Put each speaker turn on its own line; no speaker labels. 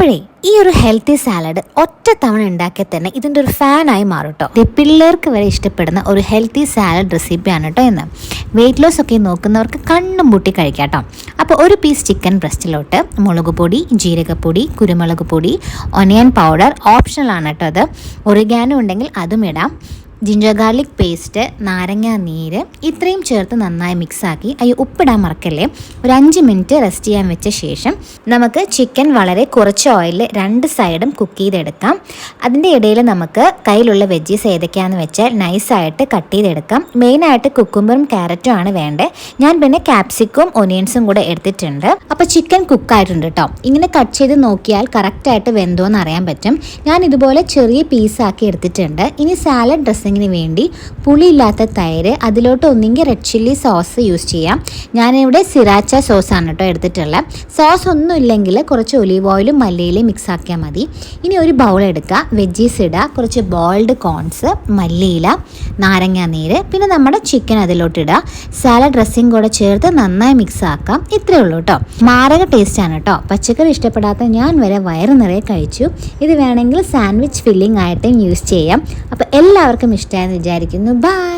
അപ്പോഴേ ഈ ഒരു ഹെൽത്തി സാലഡ് ഒറ്റ തവണ ഉണ്ടാക്കിയാൽ തന്നെ ഇതിൻ്റെ ഒരു ഫാനായി മാറും കേട്ടോ. പിള്ളേർക്ക് വരെ ഇഷ്ടപ്പെടുന്ന ഒരു ഹെൽത്തി സാലഡ് റെസിപ്പിയാണ് കേട്ടോ എന്ന്. വെയിറ്റ് ലോസ് ഒക്കെ നോക്കുന്നവർക്ക് കണ്ണും പൂട്ടി കഴിക്കാം കേട്ടോ. അപ്പോൾ ഒരു പീസ് ചിക്കൻ ബ്രസ്റ്റിലോട്ട് മുളക് പൊടി, ജീരകപ്പൊടി, കുരുമുളക് പൊടി, ഒനിയൻ പൗഡർ ഓപ്ഷണലാണ് കേട്ടോ. അത് ഒറിഗാനോ ഉണ്ടെങ്കിൽ അതും ഇടാം. ജിഞ്ചർ ഗാർലിക് പേസ്റ്റ്, നാരങ്ങ നീര് ഇത്രയും ചേർത്ത് നന്നായി മിക്സാക്കി ഉപ്പിടാൻ മറക്കല്ലേ. ഒരു 5 മിനിറ്റ് റെസ്റ്റ് ചെയ്യാൻ വെച്ച ശേഷം നമുക്ക് ചിക്കൻ വളരെ കുറച്ച് ഓയിലിൽ 2 സൈഡും കുക്ക് ചെയ്തെടുക്കാം. അതിൻ്റെ ഇടയിൽ നമുക്ക് കയ്യിലുള്ള വെജീസ് ഏതൊക്കെയാണെന്ന് വെച്ചാൽ നൈസായിട്ട് കട്ട് ചെയ്തെടുക്കാം. മെയിനായിട്ട് കുക്കുംബറും ക്യാരറ്റും ആണ് വേണ്ടത്. ഞാൻ പിന്നെ ക്യാപ്സിക്കും ഒനിയൻസും കൂടെ എടുത്തിട്ടുണ്ട്. അപ്പോൾ ചിക്കൻ കുക്കായിട്ടുണ്ട് കേട്ടോ. ഇങ്ങനെ കട്ട് ചെയ്ത് നോക്കിയാൽ കറക്റ്റായിട്ട് വെന്തോന്ന് അറിയാൻ പറ്റും. ഞാൻ ഇതുപോലെ ചെറിയ പീസാക്കി എടുത്തിട്ടുണ്ട്. ഇനി സാലഡ് ഡ്രസ്സിങ്ങിന് വേണ്ടി പുളിയില്ലാത്ത തൈര്, അതിലോട്ട് ഒന്നെങ്കിൽ റെഡ് ചില്ലി സോസ് യൂസ് ചെയ്യാം. ഞാനിവിടെ സിറാച്ച സോസാണ് കേട്ടോ എടുത്തിട്ടുള്ളത്. സോസ് ഒന്നും ഇല്ലെങ്കിൽ കുറച്ച് ഒലീവ് ഓയിലും മല്ലിയിലും മിക്സ് ആക്കിയാൽ മതി. ഇനി ഒരു ബൗൾ എടുക്കുക, വെജീസ് ഇടുക, കുറച്ച് ബോയിൽഡ് കോൺസ്, മല്ലിയില, നാരങ്ങ നീര്, പിന്നെ നമ്മുടെ ചിക്കൻ അതിലോട്ട് ഇടുക. സാലഡ് ഡ്രസ്സിങ് കൂടെ ചേർത്ത് നന്നായി മിക്സ് ആക്കാം. ഇത്രയേ ഉള്ളൂ കേട്ടോ. മാരക ടേസ്റ്റാണ് കേട്ടോ. പച്ചക്കറി ഇഷ്ടപ്പെടാത്ത ഞാൻ വരെ വയറ് നിറയെ കഴിച്ചു. ഇത് വേണമെങ്കിൽ സാൻഡ്വിച്ച് ഫില്ലിംഗ് ആയിട്ടും യൂസ് ചെയ്യാം. അപ്പോൾ എല്ലാവർക്കും ഇഷ്ടമായെന്ന് വിചാരിക്കുന്നു. ബൈ.